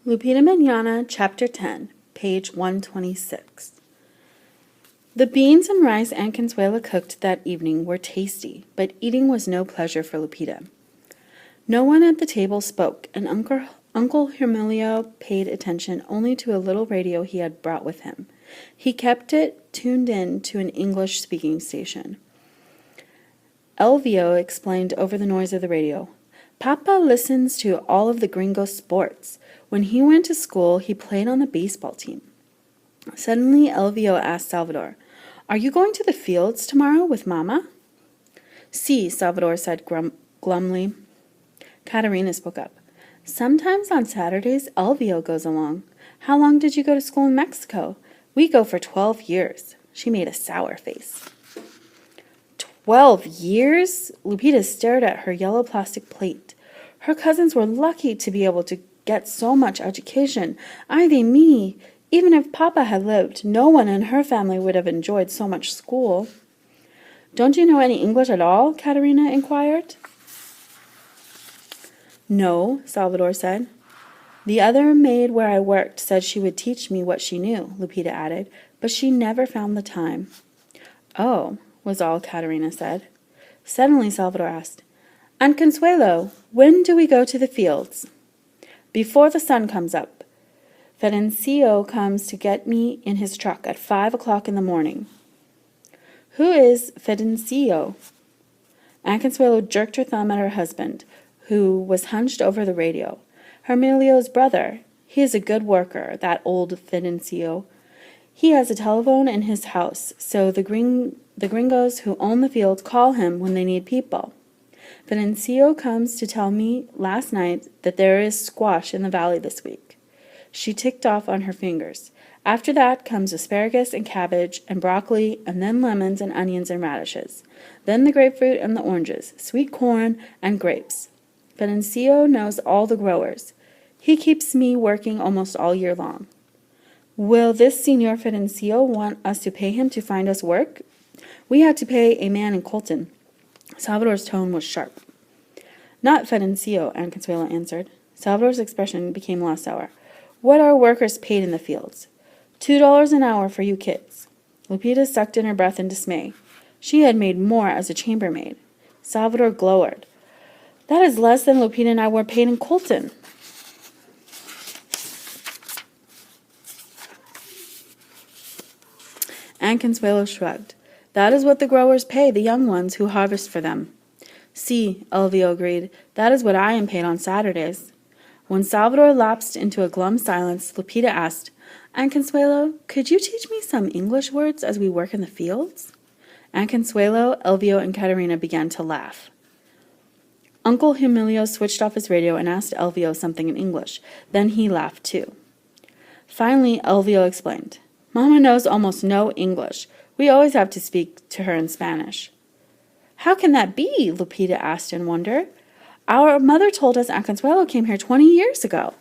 Lupita Manana, Chapter 10, page 126. The beans and rice Aunt Consuela cooked that evening were tasty, but eating was no pleasure for Lupita. No one at the table spoke, and Uncle Hermelio paid attention only to a little radio he had brought with him. He kept it tuned in to an English-speaking station. Elvio explained over the noise of the radio, "Papa listens to all of the gringo sports. When he went to school, he played on the baseball team." Suddenly, Elvio asked Salvador, "Are you going to the fields tomorrow with Mama?" "Si," Salvador said glumly. Caterina spoke up. "Sometimes on Saturdays, Elvio goes along. How long did you go to school in Mexico? We go for 12 years. She made a sour face. 12 years? Lupita stared at her yellow plastic plate. Her cousins were lucky to be able to get so much education. Ay de mi! Even if Papa had lived, no one in her family would have enjoyed so much school. "Don't you know any English at all?" Caterina inquired. "No," Salvador said. "The other maid where I worked said she would teach me what she knew," Lupita added, "but she never found the time." "Oh," was all Caterina said. Suddenly Salvador asked, "Aunt Consuelo, when do we go to the fields?" "Before the sun comes up. Fidencio comes to get me in his truck at 5 o'clock in the morning." "Who is Fidencio?" Aunt Consuelo jerked her thumb at her husband, who was hunched over the radio. "Hermelio's brother. He is a good worker, that old Fidencio. He has a telephone in his house, so the gringos who own the field call him when they need people. Fidencio comes to tell me last night that there is squash in the valley this week." She ticked off on her fingers. "After that comes asparagus and cabbage and broccoli, and then lemons and onions and radishes. Then the grapefruit and the oranges, sweet corn and grapes. Fidencio knows all the growers. He keeps me working almost all year long." "Will this Senor Fidencio want us to pay him to find us work?" "We had to pay a man in Colton." Salvador's tone was sharp. "Not Fidencio," Aunt Consuelo answered. Salvador's expression became less sour. "What are workers paid in the fields?" $2 an hour for you kids." Lupita sucked in her breath in dismay. She had made more as a chambermaid. Salvador glowered. "That is less than Lupita and I were paid in Colton." Aunt Consuelo shrugged. "That is what the growers pay the young ones who harvest for them." "Si," Elvio agreed. "That is what I am paid on Saturdays." When Salvador lapsed into a glum silence, Lupita asked, "Aunt Consuelo, could you teach me some English words as we work in the fields?" Aunt Consuelo, Elvio, and Caterina began to laugh. Uncle Hermelio switched off his radio and asked Elvio something in English. Then he laughed too. Finally, Elvio explained, "Mama knows almost no English. We always have to speak to her in Spanish." "How can that be?" Lupita asked in wonder. "Our mother told us Aunt Consuelo came here 20 years ago."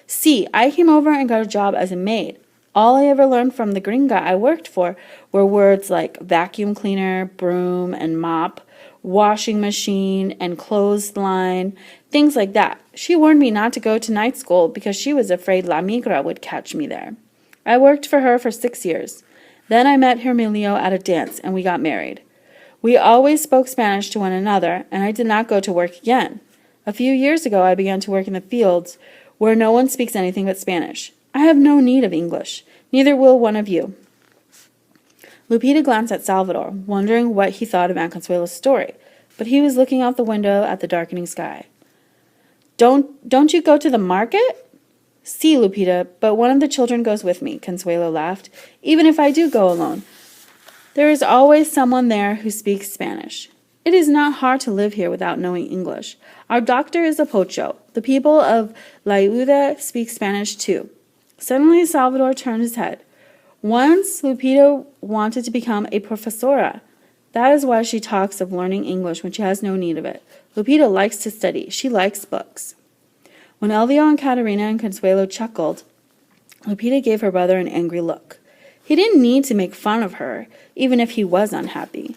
"See, I came over and got a job as a maid. All I ever learned from the gringa I worked for were words like vacuum cleaner, broom, and mop, washing machine, and clothesline, things like that. She warned me not to go to night school because she was afraid La Migra would catch me there. I worked for her for 6 years. Then I met Hermelio at a dance, and we got married. We always spoke Spanish to one another, and I did not go to work again. A few years ago I began to work in the fields, where no one speaks anything but Spanish. I have no need of English. Neither will one of you." Lupita glanced at Salvador, wondering what he thought of Aunt Consuelo's story, but he was looking out the window at the darkening sky. Don't you go to the market?" "Si, Lupita, but one of the children goes with me," Consuelo laughed. "Even if I do go alone, there is always someone there who speaks Spanish. It is not hard to live here without knowing English. Our doctor is a pocho. The people of La Ayuda speak Spanish too." Suddenly Salvador turned his head. "Once Lupita wanted to become a profesora. That is why she talks of learning English when she has no need of it. Lupita likes to study. She likes books." When Elvio and Caterina and Consuelo chuckled, Lupita gave her brother an angry look. He didn't need to make fun of her, even if he was unhappy.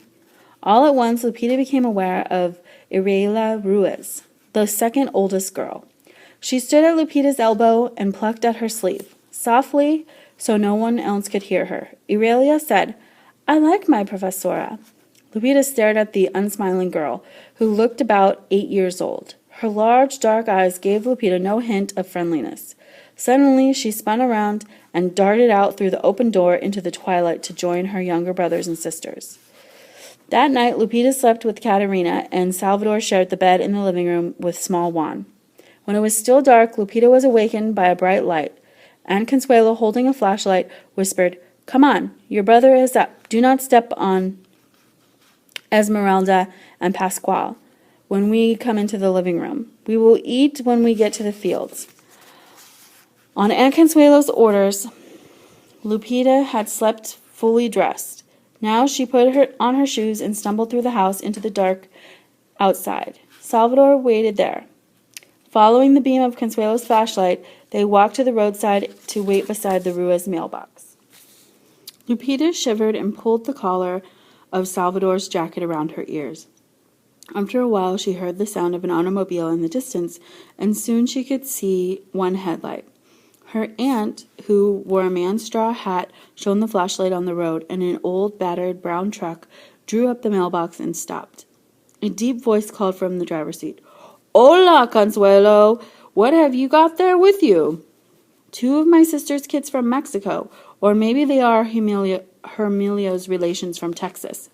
All at once, Lupita became aware of Irela Ruiz, the second oldest girl. She stood at Lupita's elbow and plucked at her sleeve, softly, so no one else could hear her. Aurelia said, "I like my professora." Lupita stared at the unsmiling girl, who looked about 8 years old. Her large, dark eyes gave Lupita no hint of friendliness. Suddenly, she spun around and darted out through the open door into the twilight to join her younger brothers and sisters. That night, Lupita slept with Katerina, and Salvador shared the bed in the living room with small Juan. When it was still dark, Lupita was awakened by a bright light. Aunt Consuelo, holding a flashlight, whispered, "Come on, your brother is up. Do not step on Esmeralda and Pascual when we come into the living room. We will eat when we get to the fields." On Aunt Consuelo's orders, Lupita had slept fully dressed. Now she put on her shoes and stumbled through the house into the dark outside. Salvador waited there. Following the beam of Consuelo's flashlight, they walked to the roadside to wait beside the Ruiz mailbox. Lupita shivered and pulled the collar of Salvador's jacket around her ears. After a while, she heard the sound of an automobile in the distance, and soon she could see one headlight. Her aunt, who wore a man's straw hat, shone the flashlight on the road, and an old, battered brown truck drew up the mailbox and stopped. A deep voice called from the driver's seat, "Hola, Consuelo! What have you got there with you?" "Two of my sister's kids from Mexico, or maybe they are Hermelio's relations from Texas."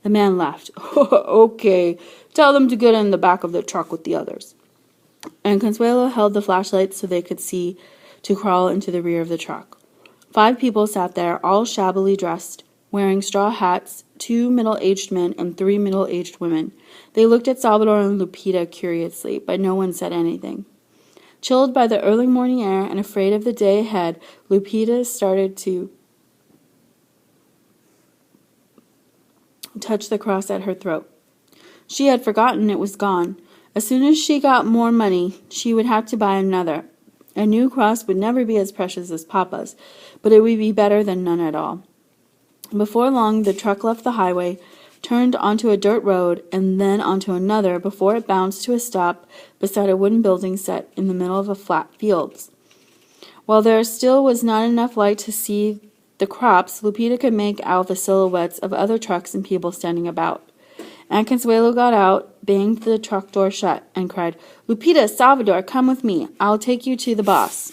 The man laughed. "Okay, tell them to get in the back of the truck with the others." And Consuelo held the flashlight so they could see to crawl into the rear of the truck. 5 people sat there, all shabbily dressed, wearing straw hats, 2 middle-aged men and 3 middle-aged women. They looked at Salvador and Lupita curiously, but no one said anything. Chilled by the early morning air and afraid of the day ahead, Lupita started to touch the cross at her throat. She had forgotten it was gone. As soon as she got more money, she would have to buy another. A new cross would never be as precious as Papa's, but it would be better than none at all. Before long, the truck left the highway, turned onto a dirt road, and then onto another before it bounced to a stop beside a wooden building set in the middle of a flat fields. While there still was not enough light to see the crops, Lupita could make out the silhouettes of other trucks and people standing about. Aunt Consuelo got out, banged the truck door shut, and cried, "Lupita, Salvador, come with me. I'll take you to the boss."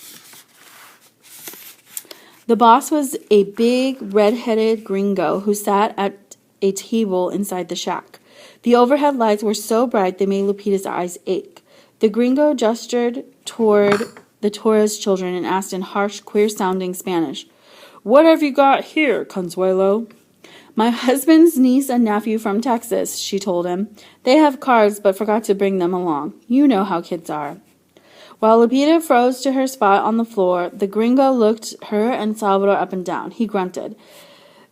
The boss was a big, red-headed gringo who sat at a table inside the shack. The overhead lights were so bright they made Lupita's eyes ache. The gringo gestured toward the Torres children and asked in harsh, queer-sounding Spanish, "What have you got here, Consuelo?" "My husband's niece and nephew from Texas," she told him. "They have cards but forgot to bring them along. You know how kids are." While Lupita froze to her spot on the floor, the gringo looked her and Salvador up and down. He grunted.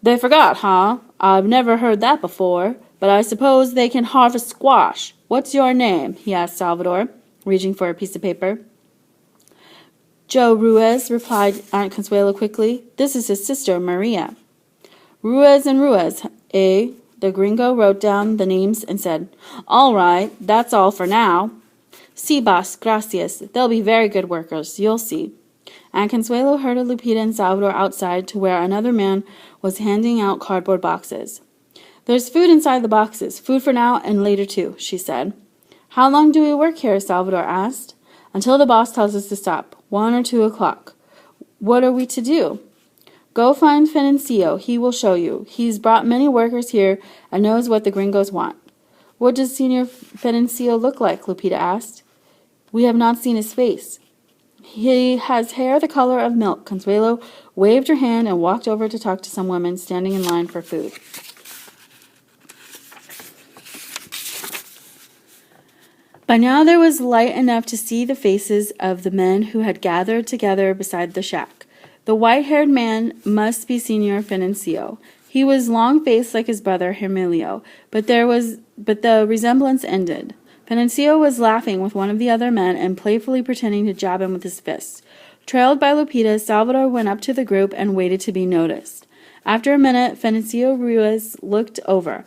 "They forgot, huh? I've never heard that before, but I suppose they can harvest squash. What's your name?" he asked Salvador, reaching for a piece of paper. "Joe Ruiz," replied Aunt Consuelo quickly. "This is his sister, Maria." "Ruiz and Ruiz, eh?" The gringo wrote down the names and said, "All right, that's all for now." "Si, boss, gracias. They'll be very good workers, you'll see." Aunt Consuelo herded Lupita and Salvador outside to where another man was handing out cardboard boxes. "There's food inside the boxes, food for now and later too," she said. "How long do we work here?" Salvador asked. "Until the boss tells us to stop, 1 or 2 o'clock." "What are we to do?" "Go find Financio. He will show you. He's brought many workers here and knows what the gringos want." "What does Senor Financio look like?" Lupita asked. "We have not seen his face." "He has hair the color of milk." Consuelo waved her hand and walked over to talk to some women standing in line for food. By now there was light enough to see the faces of the men who had gathered together beside the shack. The white-haired man must be Senor Financio. He was long-faced like his brother Hermelio, but the resemblance ended. Financio was laughing with one of the other men and playfully pretending to jab him with his fists. Trailed by Lupita, Salvador went up to the group and waited to be noticed. After a minute, Financio Ruiz looked over.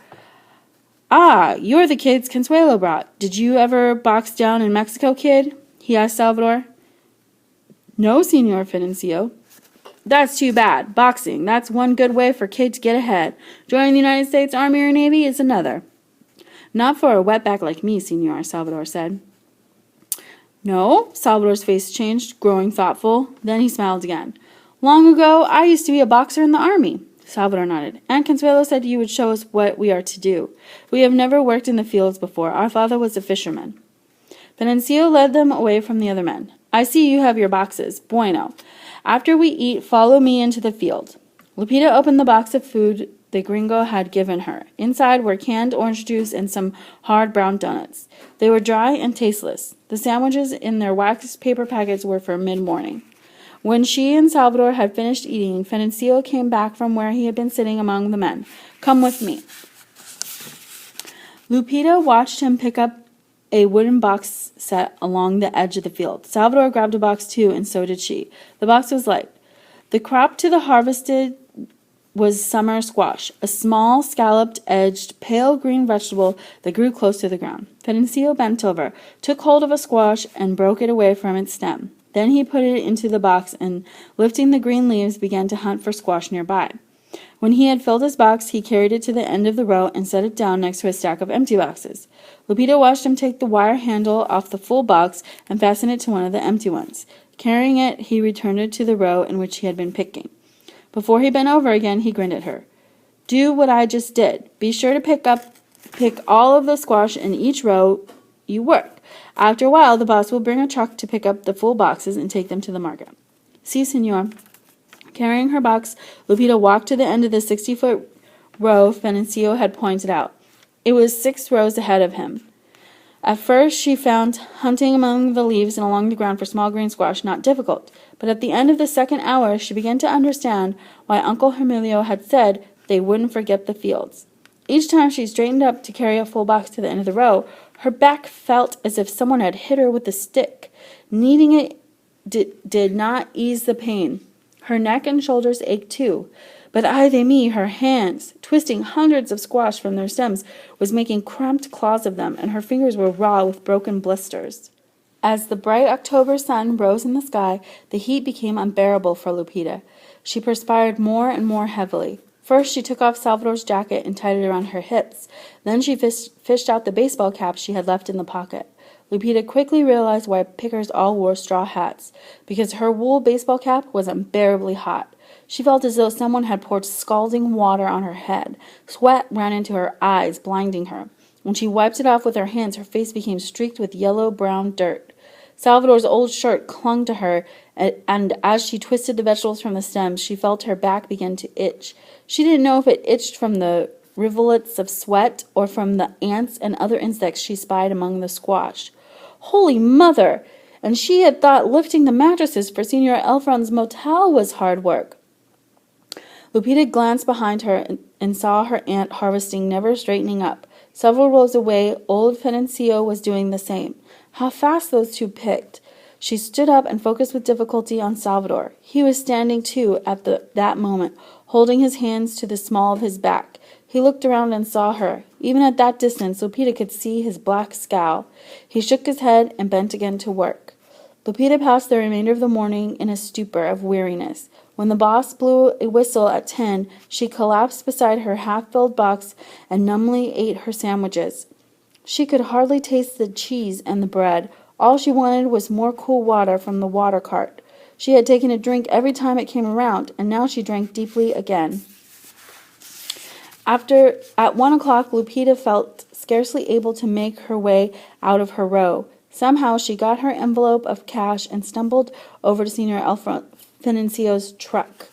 "Ah, you're the kids Consuelo brought. Did you ever box down in Mexico, kid?" he asked Salvador. No, Senor Financio. That's too bad. Boxing, that's one good way for kid to get ahead. Joining the United States Army or Navy is another. Not for a wetback like me, Senor, Salvador said. No, Salvador's face changed, growing thoughtful. Then he smiled again. Long ago, I used to be a boxer in the army. Salvador nodded. Aunt Consuelo said you would show us what we are to do. We have never worked in the fields before. Our father was a fisherman. Financio led them away from the other men. I see you have your boxes. Bueno. After we eat, follow me into the field. Lupita opened the box of food the gringo had given her. Inside were canned orange juice and some hard brown donuts. They were dry and tasteless. The sandwiches in their wax paper packets were for mid-morning. When she and Salvador had finished eating, Financio came back from where he had been sitting among the men. Come with me. Lupita watched him pick up a wooden box set along the edge of the field. Salvador grabbed a box too, and so did she. The box was light. The crop to the harvested was summer squash, a small, scalloped-edged, pale green vegetable that grew close to the ground. Financio bent over, took hold of a squash, and broke it away from its stem. Then he put it into the box and, lifting the green leaves, began to hunt for squash nearby. When he had filled his box, he carried it to the end of the row and set it down next to a stack of empty boxes. Lupita watched him take the wire handle off the full box and fasten it to one of the empty ones. Carrying it, he returned it to the row in which he had been picking. Before he bent over again, he grinned at her. Do what I just did. Be sure to pick all of the squash in each row you work. After a while, the boss will bring a truck to pick up the full boxes and take them to the market. Si, senor. Carrying her box, Lupita walked to the end of the 60-foot row Financio had pointed out. It was 6 rows ahead of him. At first, she found hunting among the leaves and along the ground for small green squash not difficult, but at the end of the second hour, she began to understand why Uncle Hermelio had said they wouldn't forget the fields. Each time she straightened up to carry a full box to the end of the row, her back felt as if someone had hit her with a stick. Kneading it did not ease the pain. Her neck and shoulders ached too. But ay de mi, her hands, twisting hundreds of squash from their stems, was making cramped claws of them, and her fingers were raw with broken blisters. As the bright October sun rose in the sky, the heat became unbearable for Lupita. She perspired more and more heavily. First, she took off Salvador's jacket and tied it around her hips. Then she fished out the baseball cap she had left in the pocket. Lupita quickly realized why pickers all wore straw hats, because her wool baseball cap was unbearably hot. She felt as though someone had poured scalding water on her head. Sweat ran into her eyes, blinding her. When she wiped it off with her hands, her face became streaked with yellow-brown dirt. Salvador's old shirt clung to her, and as she twisted the vegetables from the stems, she felt her back begin to itch. She didn't know if it itched from the rivulets of sweat or from the ants and other insects she spied among the squash. Holy Mother! And she had thought lifting the mattresses for Senor Elfron's motel was hard work. Lupita glanced behind her and saw her aunt harvesting, never straightening up. Several rows away, old Financio was doing the same. How fast those two picked! She stood up and focused with difficulty on Salvador. He was standing, too, at that moment, holding his hands to the small of his back. He looked around and saw her. Even at that distance, Lupita could see his black scowl. He shook his head and bent again to work. Lupita passed the remainder of the morning in a stupor of weariness. When the boss blew a whistle at 10, she collapsed beside her half-filled box and numbly ate her sandwiches. She could hardly taste the cheese and the bread. All she wanted was more cool water from the water cart. She had taken a drink every time it came around, and now she drank deeply again. At 1 o'clock, Lupita felt scarcely able to make her way out of her row. Somehow she got her envelope of cash and stumbled over to Senor Financio's truck.